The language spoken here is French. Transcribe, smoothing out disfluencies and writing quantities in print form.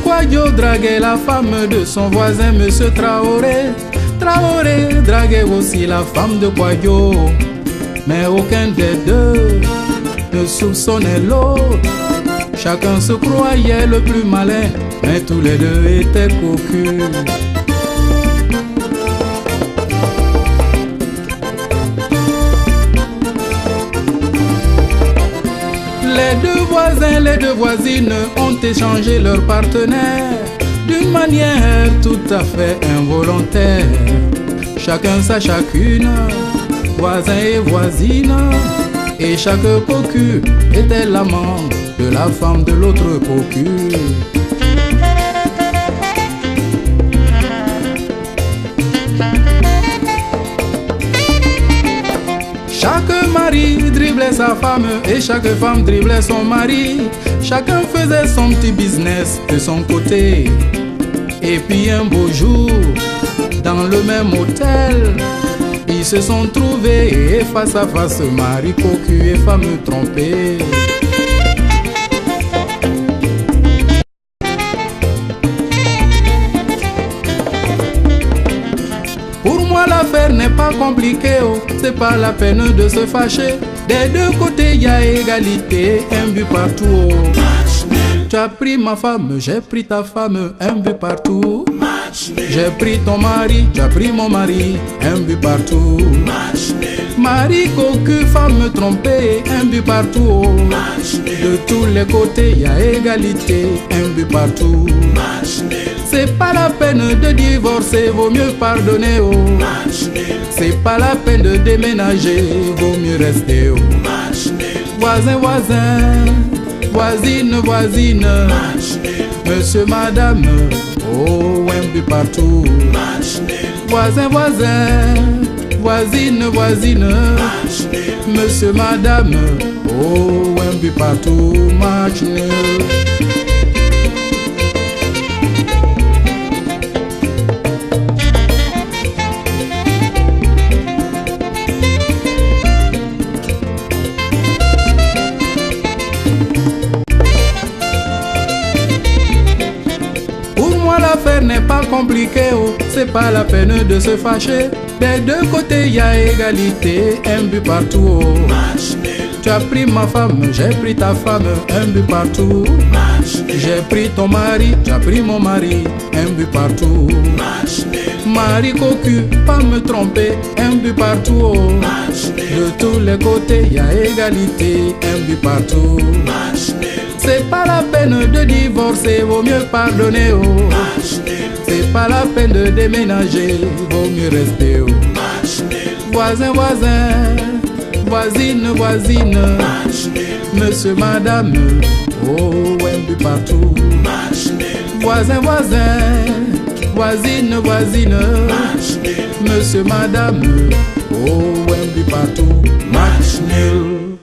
Kouadio draguait la femme de son voisin Monsieur Traoré. Traoré draguait aussi la femme de Kouadio. Mais aucun des deux ne soupçonnait l'autre. Chacun se croyait le plus malin, mais tous les deux étaient cocus. Les deux voisins, les deux voisines ont échangé leurs partenaires d'une manière tout à fait involontaire. Chacun sa chacune, voisin et voisine, et chaque cocu était l'amant de la femme de l'autre cocu. Chaque mari driblait sa femme et chaque femme driblait son mari. Chacun faisait son petit business de son côté. Et puis un beau jour, dans le même hôtel, ils se sont trouvés face à face, mari cocu et femme trompée. Pour moi l'affaire n'est pas compliquée, oh, c'est pas la peine de se fâcher. Des deux côtés y a égalité, un but partout. Oh. Tu as pris ma femme, j'ai pris ta femme, un but partout. J'ai pris ton mari, tu as pris mon mari, un but partout. Mari cocu, femme trompée, un but partout. Oh. De tous les côtés y a égalité, un but partout. C'est pas la peine de divorcer, vaut mieux pardonner. Oh. C'est pas la peine de déménager, vaut mieux rester. Oh. Voisin, voisin, voisine, voisine, monsieur, madame, oh, un but partout. Voisin, voisin, voisine, voisine, monsieur, madame, oh, un but partout. Match nul. L'affaire n'est pas compliquée, oh, c'est pas la peine de se fâcher. Des deux côtés y a égalité, un but partout. Oh. Tu as pris ma femme, j'ai pris ta femme, un but partout. J'ai pris ton mari, tu as pris mon mari, un but partout. Mari cocu, pas me tromper, un but partout. Oh. De tous les côtés y a égalité, un but partout. C'est pas la peine de divorcer, vaut mieux pardonner. Oh. C'est pas la peine de déménager, vaut mieux rester. Oh. Voisin, voisin, voisine, voisine, monsieur, madame, oh, un but partout. Voisin, voisin, voisine, voisine, monsieur, madame, oh, un but partout. Match nul.